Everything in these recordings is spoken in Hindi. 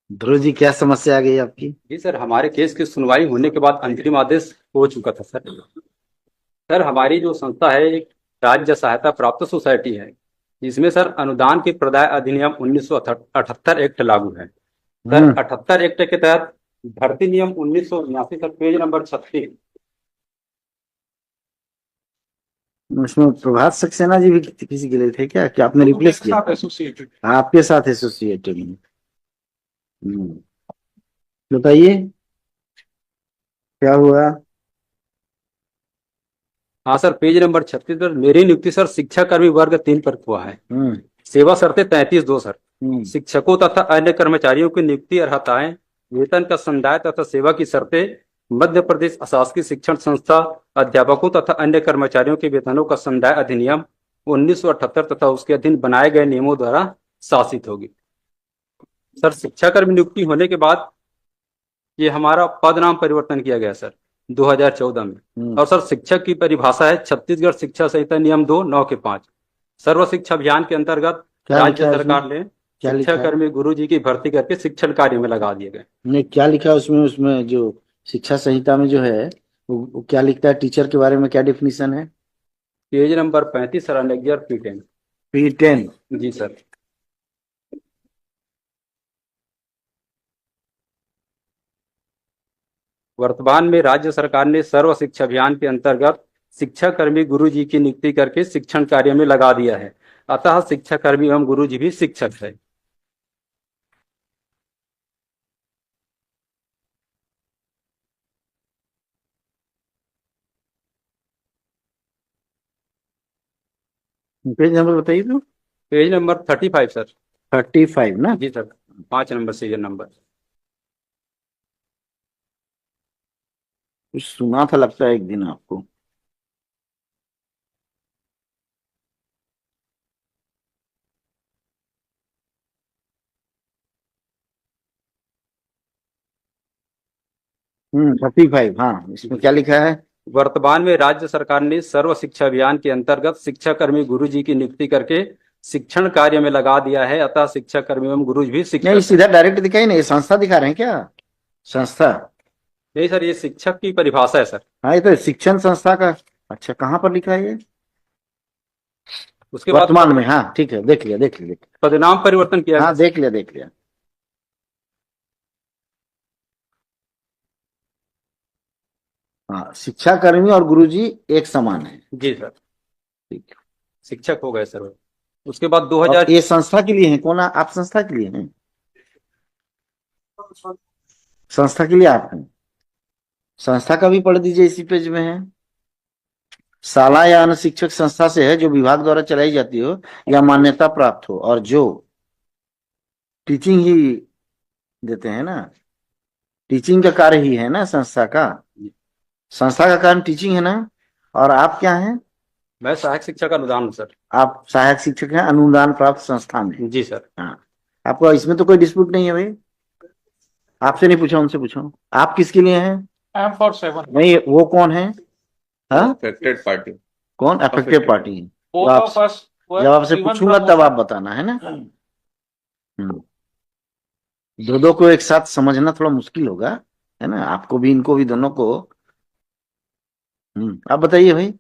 ध्रुव जी, क्या समस्या आ गई आपकी? जी सर, हमारे केस की सुनवाई होने के बाद अंतरिम आदेश हो चुका था सर। सर, हमारी जो संस्था है एक राज्य सहायता प्राप्त सोसाइटी है, जिसमें सर अनुदान के प्रदाय अधिनियम 1978 एक्ट लागू है। सर, हम्म। 78 एक्ट के तहत भर्ती नियम 1979 सर, पेज नंबर 36। उसमें प्रभात सक्सेना जी भी किसी के लिए थे क्या? क्या आपने रिप्लेस किया? आपके साथ एसोसिएटेड में? हम्म। बताइए, क्या हुआ? हाँ सर, पेज नंबर 36 पर मेरी नियुक्ति सर शिक्षा कर्मी वर्ग 3 पर हुआ है। हम्म। सेवा शर्तें 33(2) सर। हम्म। शिक्षकों तथा अन्य कर्मचारियों की नियुक्ति अर्हताएं, वेतन का संदाय तथा सेवा की शर्तें, मध्य प्रदेश अशासकीय शिक्षण संस्था अध्यापकों तथा अन्य कर्मचारियों के वेतनों का संदाय अधिनियम 1978 तथा उसके अधीन बनाए गए नियमों द्वारा शासित होगी। सर, शिक्षाकर्मी नियुक्ति होने के बाद ये हमारा पद नाम परिवर्तन किया गया सर 2014 में। हम्म। और सर, शिक्षक की परिभाषा है छत्तीसगढ़ शिक्षा संहिता नियम 2(9) के 5। सर्व शिक्षा अभियान के अंतर्गत क्या राज्य लिखा है उसमें? सरकार ने क्या शिक्षा लिखा है? कर्मी गुरु जी की भर्ती करके शिक्षण कार्य में लगा दिए गए। ने क्या लिखा है उसमें? उसमें जो शिक्षा संहिता में जो है, वो क्या लिखता है? टीचर के बारे में क्या डिफिनीशन है? Page number 35 sir, annexure P10। P10। जी सर। वर्तमान में राज्य सरकार ने सर्व शिक्षा अभियान के अंतर्गत शिक्षा कर्मी गुरु जी की नियुक्ति करके शिक्षण कार्य में लगा दिया है। अतः शिक्षा कर्मी एवं गुरु जी भी शिक्षक है। पेज नंबर बताइए तो। Page number 35 sir. 35 ना? जी सर, 5 नंबर सीरियल नंबर। कुछ सुना था लगता है एक दिन आपको। हम्म, 35, हाँ, इसमें क्या लिखा है? वर्तमान में राज्य सरकार ने सर्व शिक्षा अभियान के अंतर्गत शिक्षा कर्मी गुरु जी की नियुक्ति करके शिक्षण कार्य में लगा दिया है। अतः शिक्षा कर्मी एवं गुरु जी भी नहीं, शिक्षक है। सीधा डायरेक्ट दिखाई नहीं, संस्था दिखा रहे हैं क्या? संस्था? नहीं सर, ये शिक्षक की परिभाषा है सर। हाँ, ये तो शिक्षण संस्था का। अच्छा, कहाँ पर लिखा है ये? उसके बाद वर्तमान में, हाँ ठीक है, देख लिया देख लिया देख पदनाम परिवर्तन किया लिया। गया हाँ, सर। देख लिया देख लिया। हाँ, शिक्षा कर्मी और गुरुजी एक समान है। जी सर, ठीक है। शिक्षक हो गए सर वो। उसके बाद और 2000। ये संस्था के लिए है कौन? आप संस्था के लिए हैं? संस्था के लिए आप हैं? संस्था का भी पढ़ दीजिए, इसी पेज में है। शाला या अन्य शिक्षक संस्था से है जो विभाग द्वारा चलाई जाती हो या मान्यता प्राप्त हो, और जो टीचिंग ही देते हैं ना। टीचिंग का कार्य ही है ना संस्था का। संस्था का काम टीचिंग है ना। और आप क्या हैं? मैं सहायक शिक्षक अनुदान हूँ सर। आप सहायक शिक्षक हैं अनुदान प्राप्त संस्था में। जी सर। हाँ। आपको इसमें तो कोई डिस्प्यूट नहीं है भाई। आपसे नहीं पूछा, उनसे पूछो। आप किसके लिए हैं? M for 7। नहीं, वो कौन है? हाँ? Affected party. कौन अफेक्टेड अफेक्टेड। पार्टी है? तो बोथ आप, ऑफ अस जब वर आपसे गिवन पूछूंगा तब आप प्रमोशन। बताना है ना। हम्म। दो दो को एक साथ समझना थोड़ा मुश्किल होगा, है ना? आपको भी इनको भी, दोनों को। आप बताइए भाई।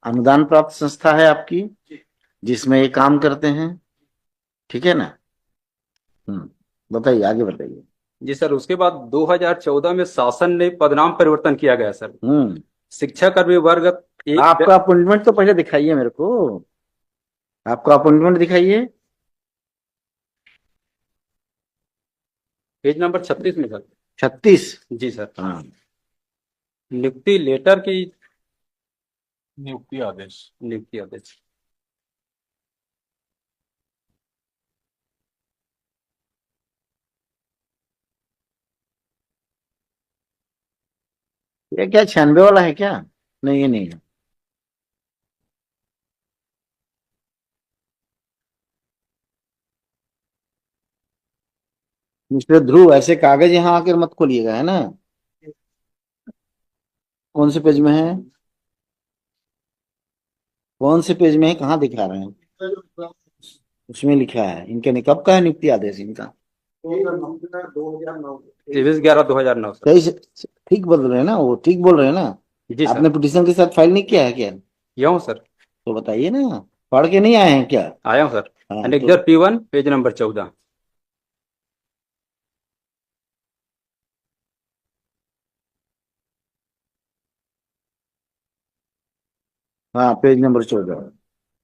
अनुदान प्राप्त संस्था है आपकी, जिसमें ये काम करते हैं। ठीक है ना? बताइए, आगे बताइए। जी सर, उसके बाद 2014 में शासन ने पदनाम परिवर्तन किया गया सर। हम्म। शिक्षा कर्मी वर्ग एक। आपका अपॉइंटमेंट तो पहले दिखाइए मेरे को। आपका अपॉइंटमेंट दिखाइए। पेज नंबर 36 में सर। 36। जी सर। हाँ। नियुक्ति लेटर की। नियुक्ति आदेश। नियुक्ति आदेश। ये क्या 96 वाला है क्या? नहीं, ये नहीं है। मिस्टर ध्रुव, ऐसे कागज यहाँ आकर मत खोलिएगा, है ना? कौन से पेज में है? कौन से पेज में है, कहाँ दिखा रहे हैं? उसमें लिखा है इनके, कब का है नियुक्ति आदेश इनका? 23/11/2009 सर। 23 ठीक बोल रहे हैं ना, वो ठीक बोल रहे हैं ना? जी सर। आपने पिटीशन के साथ फाइल नहीं किया है क्या? किया हूँ सर। तो बताइए ना, पढ़ के नहीं आए हैं क्या? आया हूँ सर। हाँ तो अनेक्जर P1 पेज नंबर 14। हाँ, पेज नंबर 14,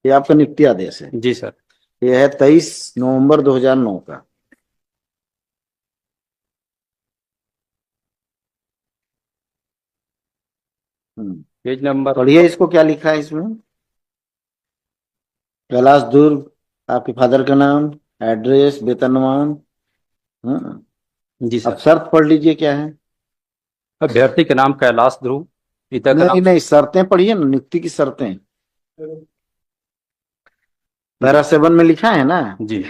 ये आपका नियुक्ति आदेश है। जी सर। ये है 23 नवंबर 2009 का। हम्म, पेज नंबर। पढ़िए इसको, क्या लिखा है इसमें? कैलाश दुर्ग, आपके फादर का नाम, एड्रेस, वेतनमान। हम्म, जी अब सर। शर्त पढ़ लीजिए क्या है। अभ्यर्थी के नाम कैलाश ध्रुव, पिता का नहीं नाम। नहीं, शर्तें पढ़िए ना, नियुक्ति की शर्तें। जी पैरा 7 में लिखा है ना, जी।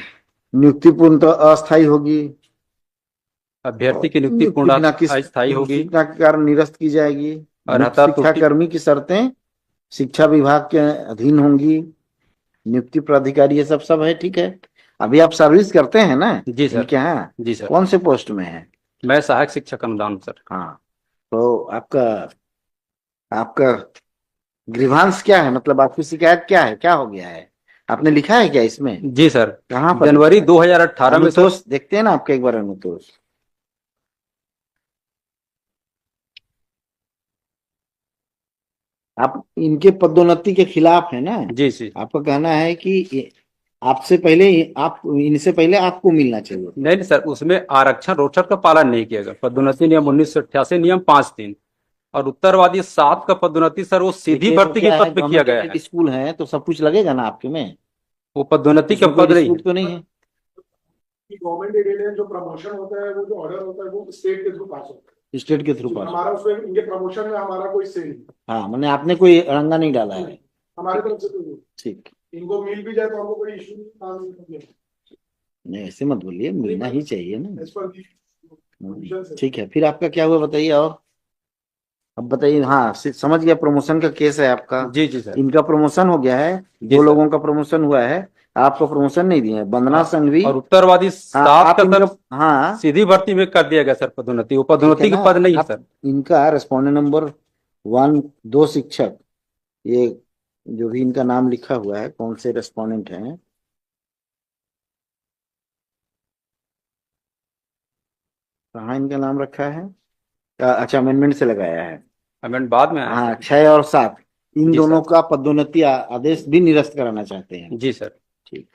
नियुक्ति पूर्णतः अस्थायी होगी, अभ्यर्थी और की नियुक्ति नियुक्ति पूर्ण बिना किस अस्थायी होगी। सूचना के कारण निरस्त की जाएगी। नियुक्त अर्हता शिक्षा त्रुटि। कर्मी की शर्तें शिक्षा विभाग के अधीन होंगी। नियुक्ति प्राधिकारी, ये सब सब है, ठीक है। अभी आप सर्विस करते हैं ना जी सर। इनके यहाँ? जी सर। कौन से पोस्ट में है? मैं सहायक शिक्षक अनुदान सर। हाँ, तो आपका आपका ग्रीवांस क्या है, मतलब आपकी शिकायत क्या है, क्या हो गया है? आपने लिखा है क्या इसमें? जी सर। कहाँ पर जनवरी लिखा है? 2018 में सर। अनुतोष देखते हैं ना आपका, एक बार अनुतोष। आप इनके पदोन्नति के खिलाफ है ना? जी जी। आपका कहना है कि आपसे पहले, आप इनसे पहले आपको मिलना चाहिए। नहीं नहीं सर, उसमें आरक्षण रोस्टर का पालन नहीं किया गया। पदोन्नति नियम 1988, नियम 5(3) और उत्तरवादी 7 का पदोन्नति सर वो सीधी देखिए, वो भर्ती के क्या है, पद पे किया गवर्नमेंट गया एडेड है। स्कूल है तो सब कुछ लगेगा ना आपके में। वो पदोन्नति का इसमें कोई पद नहीं है। डिस्प्यूट तो नहीं है? कि गवर्नमेंट एडेड है, जो प्रमोशन होता है, वो जो ऑर्डर होता है वो स्टेट के थ्रू पास होता स्टेट के थ्रू है। पास। हमारा उसमें इनके प्रमोशन में हमारा कोई से नहीं, हाँ, मैंने आपने कोई अड़ंगा नहीं डाला है। हमारी तरफ से कोई नहीं। ठीक। इनको मिल भी जाए तो हमको कोई इशू नहीं, काम नहीं करते। नहीं, ऐसे मत बोलिए, मिलना ही चाहिए ना। As per the conditions है। ठीक है, फिर आपका क्या हुआ बताइए। और अब बताइए। हाँ, समझ गया, प्रमोशन का केस है आपका। जी जी सर। इनका प्रमोशन हो गया है, जी दो सर। लोगों का प्रमोशन हुआ है, आपका प्रमोशन नहीं दिए हैं। वंदना संघवी। और उत्तरवादी हाँ, 7 आप का इनका, सर हाँ सीधी भर्ती में कर दिया गया सर पदोन्नति। वो ठीक है पदोन्नति ना। का पद नहीं है आप सर। इनका रेस्पोंडेंट नंबर 1, 2 शिक्षक, ये जो भी इनका नाम लिखा हुआ है, कौन से रेस्पोंडेंट हैं? कहाँ इनका नाम रखा है? अच्छा, अमेंडमेंट से लगाया है। अमेंड बाद में आया हाँ, सर। 6 और 7, इन जी दोनों सर। का पदोन्नति आदेश भी निरस्त कराना चाहते हैं। जी सर। ठीक।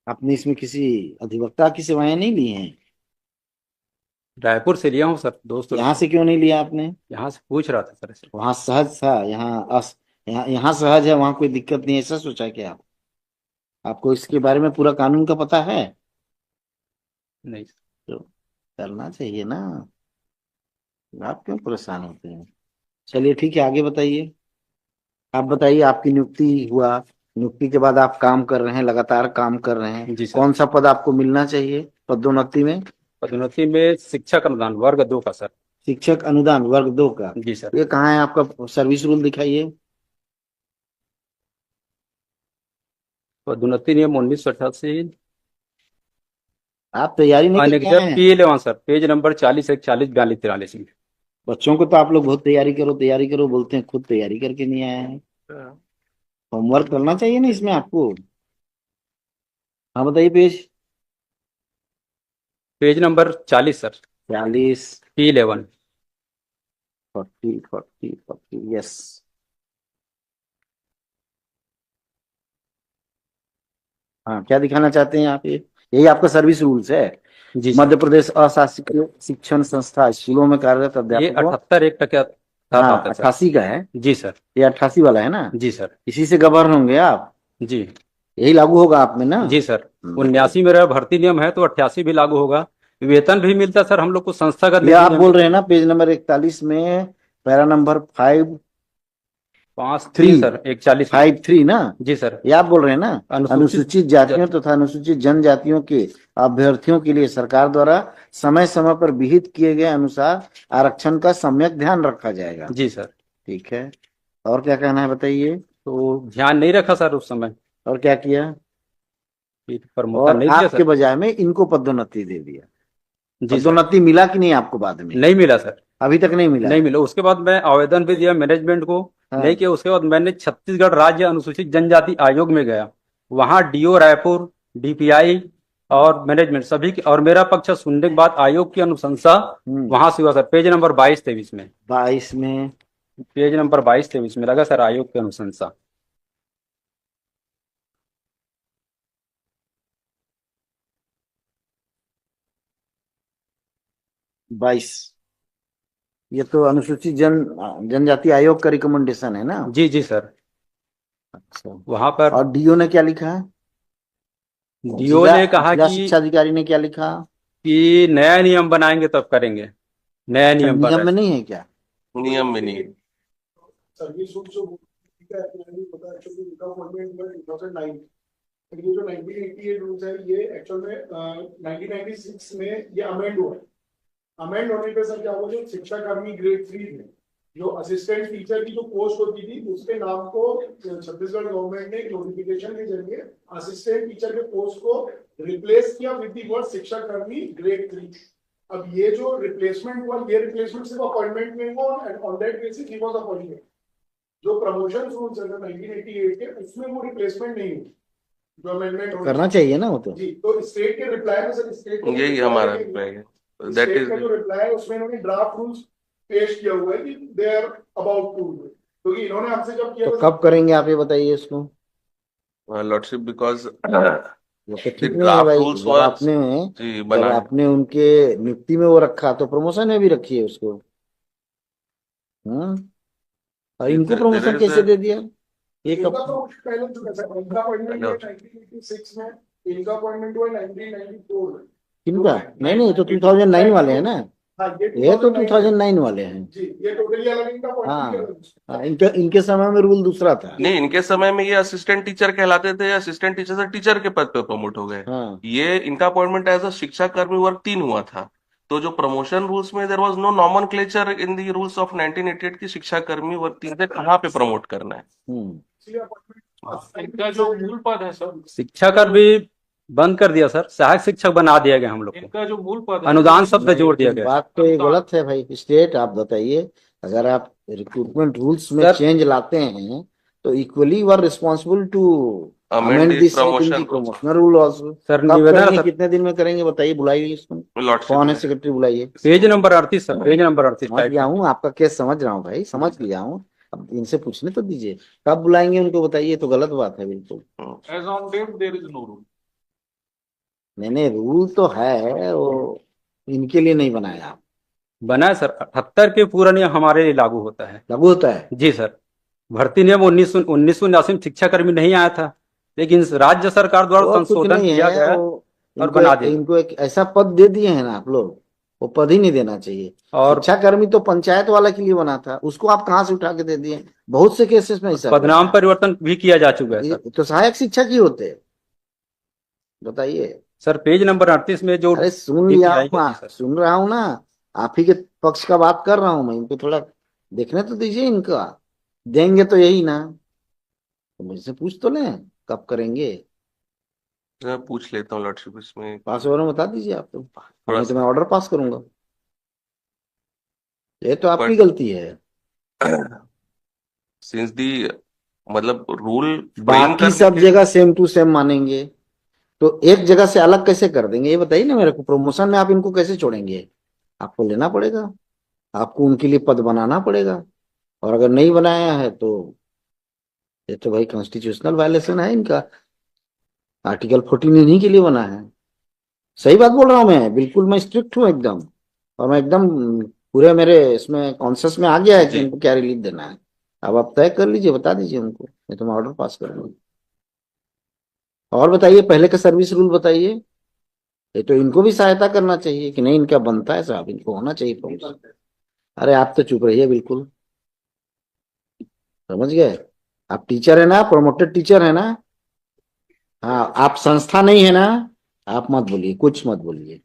आपने इसमें किसी अधिवक्ता की सेवाएं नहीं ली हैं? रायपुर से लिया हूँ सर, दोस्त लोग यहाँ से। से क्यों नहीं लिया आपने? यहाँ से पूछ रहा था सर ऐसे। वहां सहज था, यहाँ सहज है, वहां कोई दिक्कत नहीं है, ऐसा सोचा क्या आप? आपको इसके बारे में पूरा कानून का पता है? नहीं सर। तो करना चाहिए ना, आप क्यों परेशान होते हैं? चलिए ठीक है, आगे बताइए। आप बताइए, आपकी नियुक्ति हुआ, नियुक्ति के बाद आप काम कर रहे हैं, लगातार काम कर रहे हैं, जी सर। कौन सा पद आपको मिलना चाहिए पदोन्नति में? पदोन्नति में शिक्षक अनुदान वर्ग 2 का सर। शिक्षक अनुदान वर्ग 2 का। जी सर। ये कहाँ है आपका सर्विस रूल, दिखाइए। पदोन्नति नियम 1988, आप तैयारी नहीं करके अनेक्जर आए हैं? P11 सर, पेज नंबर 40, 41, 42, 43 में। बच्चों को तो आप लोग बहुत तैयारी करो बोलते हैं, खुद तैयारी करके नहीं आए हैं। होमवर्क करना चाहिए ना इसमें आपको। हाँ बताइए, page number 40 sir, 40, P11। 40, 40, 40, yes. हाँ, क्या दिखाना चाहते हैं आप? ये यही आपका सर्विस रूल्स है? जी सर। मध्य प्रदेश अशासकीय शिक्षण संस्था स्कूलों में कार्यरत ये अध्यापकों। 78 एक टका तहत हाँ, आता है सर। 88 का है। जी सर। ये 88 वाला है ना? जी सर। इसी से गवर्न होंगे आप, जी। यही लागू होगा आप में ना? जी सर। 79 में रहा भर्ती नियम है तो 88 भी लागू होगा। वेतन भी मिलता है सर हम लोग को संस्थागत, ये लेकिन आप बोल रहे हैं ना, पेज नंबर 41 में, पैरा नंबर 5, 5(3) सर, 41 में। 53 ना? जी सर। ये आप बोल रहे हैं ना, अनुसूचित जातियों जाति- तथा अनुसूचित जनजातियों के अभ्यर्थियों के लिए सरकार द्वारा समय समय पर विहित किए गए अनुसार आरक्षण का सम्यक ध्यान रखा जाएगा। जी सर। ठीक है, और क्या कहना है बताइए। तो ध्यान नहीं रखा सर उस समय, और क्या किया? फिर प्रमोशन और नहीं दिया आपके सर। बजाय में इनको पदोन्नति दे दिया। जी सर। पदोन्नति मिला कि नहीं आपको बाद में? नहीं मिला सर, अभी तक नहीं मिला नहीं है। मिला। उसके बाद मैं आवेदन भी दिया मैनेजमेंट को, नहीं हाँ। किया। उसके बाद मैंने छत्तीसगढ़ राज्य अनुसूचित जनजाति आयोग में गया, वहां डीओ रायपुर, डीपीआई और मैनेजमेंट सभी की, और मेरा पक्ष सुनने के बाद आयोग की अनुशंसा वहां से हुआ सर। पेज नंबर 22-23 में, 22 में। पेज नंबर 22-23 में लगा सर आयोग की अनुशंसा। 22। ये तो अनुसूचित जनजाति आयोग का रिकमेंडेशन है ना? जी जी सर। अच्छा। वहां पर और डीओ ने क्या लिखा है? डीओ ने कहा जिला कि शिक्षा अधिकारी ने क्या लिखा? नया नियम बनाएंगे तब करेंगे। नया अच्छा, नियम बन नियम रहा में है। नहीं है क्या? नियम में नहीं। सर्विस रूल जो ठीक है, एक्चुअली पता है एक्चुअली इनका अपॉइंटमेंट हुआ 2009। लेकिन ये जो 1988 रूल्स है ये एक्चुअल में 1996 में ये अमेंड हुआ है। अमेंड होने पे सर क्या हुआ, जो शिक्षा कर्मी ग्रेड 3 थे, जो असिस्टेंट टीचर की जो पोस्ट होती थी उसके नाम को छत्तीसगढ़ गवर्नमेंट ने एक नोटिफिकेशन के जरिए असिस्टेंट टीचर के पोस्ट को रिप्लेस किया विद द वर्ड शिक्षा कर्मी ग्रेड 3। अब ये जो रिप्लेसमेंट हुआ, ये रिप्लेसमेंट सिर्फ अपॉइंटमेंट में हुआ and on that basis he was appointed. जो प्रमोशन रूल्स है 1988 के, उसमें वो रिप्लेसमेंट नहीं हुई, जो अमेंडमेंट करना चाहिए ना वो तो। जी। तो स्टेट के रिप्लाई में सर, स्टेट यही हमारा अभिप्राय है। दैट स्टेट इज का जो रिप्लाई है उसमें इन्होंने ड्राफ्ट रूल्स पेश किया हुआ है कि दे आर अबाउट टू, क्योंकि इन्होंने हमसे जब किया तो था कब करेंगे आप ये बताइए इसको? लॉर्डशिप बिकॉज ये तो ठीक नहीं है ड्राफ्ट भाई। रूल्स जब वाज आपने जी जब बना है। आपने उनके नियुक्ति में वो रखा तो प्रमोशन में भी रखिए उसको। हाँ। और इनको There प्रमोशन is कैसे a- दे दिया? ये इनका कब? तो पहले तो कैसा, इनका अपॉइंटमेंट हुआ 1986 में, इनका अपॉइंटमेंट हुआ 1994 में। किनका? नहीं नहीं, ये तो 2009 वाले हैं ना। हाँ, ये तो 2009 2009 वाले हैं। जी, ये टोटली अलग इनका हाँ। अपॉइंटमेंट। हाँ, इनके समय में रूल दूसरा था। नहीं, इनके समय में ये असिस्टेंट टीचर कहलाते थे, असिस्टेंट टीचर से टीचर के पद पे प्रमोट हो गए। हाँ। ये इनका अपॉइंटमेंट एज अ शिक्षा कर्मी वर्ग 3 हुआ था। तो जो प्रमोशन रूल्स में there was no nomenclature in the rules of 1988 की शिक्षा कर्मी वर्ग 3 से कहाँ पे प्रमोट करना है। इनका जो मूल पद है सर, शिक्षा कर भी बंद कर दिया सर, सहायक शिक्षक बना दिया गया हम लोग को। इनका जो मूल पद है, अनुदान शब्द जोड़ दिया गया। बात तो ये गलत है भाई। स्टेट आप बताइए, अगर आप रिक्रूटमेंट रूल्स में सर- चेंज लाते हैं तो equally you are responsible to Amend amend the this promotion promotional rule also. Sir कब निवेदन है करेंगे? सर, कितने दिन में करेंगे बताइए? बुलाइए इसको। लॉर्डशिप कौन है में। सेक्रेटरी? बुलाइए। Page number 38 sir, page number 38 समझ गया हूँ, आपका केस समझ रहा हूँ भाई, समझ लिया हूँ। अब इनसे पूछने तो दीजिए, कब बुलाएंगे उनको बताइए। तो गलत बात है बिल्कुल। As on date there is no rule. नहीं नहीं, रूल तो है, वो इनके लिए नहीं बनाया आप। बना है सर। 78 के पूरा नियम हमारे लिए लागू होता है। लागू होता है। जी सर। भर्ती नियम 1979 में शिक्षा कर्मी नहीं आया था, लेकिन राज्य सरकार द्वारा और कुछ संशोधन नहीं किया है, गया वो और इनको बना एक, दिया। इनको एक ऐसा पद दे दिए हैं ना आप लोग, वो पद ही नहीं देना चाहिए। और शिक्षा कर्मी तो पंचायत वाला के लिए बना था, उसको आप कहाँ से उठा के दे दिए? बहुत से केसेस में ऐसा पदनाम होता है। परिवर्तन भी किया जा चुका है सर। ये तो सहायक शिक्षक ही होते हैं। बताइए। सर पेज नंबर 38 में जो अरे सुन लिया DPI हूँ, जी सर। सुन रहा हूँ ना, आप ही के पक्ष का बात कर रहा हूँ मैं। इनको थोड़ा देखने तो दीजिए। इनका देंगे तो यही ना, तो मुझसे पूछ तो लें कब करेंगे। मैं पूछ लेता हूँ लॉर्डशिप इसमें। पास ओवर में बता दीजिए आप। तो थोड़ा नहीं तो सा मैं ऑर्डर पास करूंगा। ये तो आपकी बट गलती है। सिंस दी मतलब रूल फ्रेम बाकी करने सब के जगह सेम टू सेम मानेंगे, तो एक जगह से अलग कैसे कर देंगे? ये बताइए ना मेरे को। प्रमोशन में आप इनको कैसे छोड़ेंगे? आपको लेना पड़ेगा, आपको उनके लिए पद बनाना पड़ेगा। और अगर नहीं बनाया है तो ये तो भाई कॉन्स्टिट्यूशनल वायलेशन है इनका। आर्टिकल 14 इन्हीं के लिए बना है। सही बात बोल रहा हूँ मैं, बिल्कुल मैं स्ट्रिक्ट हूँ एकदम। और मैं एकदम पूरे मेरे इसमें कॉन्शियस में आ गया है कि जी इनको क्या रिलीफ देना है। अब आप तय कर लीजिए, बता दीजिए उनको, नहीं तो मैं ऑर्डर पास करूंगा। और बताइए, पहले का सर्विस रूल बताइए। ये तो इनको भी सहायता करना चाहिए कि नहीं, इनका बनता है साहब, इनको होना चाहिए प्रमोशन। अरे आप तो चुप रहिए बिल्कुल। समझ गए? आप टीचर है ना, प्रमोटेड टीचर है ना। हाँ, आप संस्था नहीं है ना। आप मत बोलिए, कुछ मत बोलिए।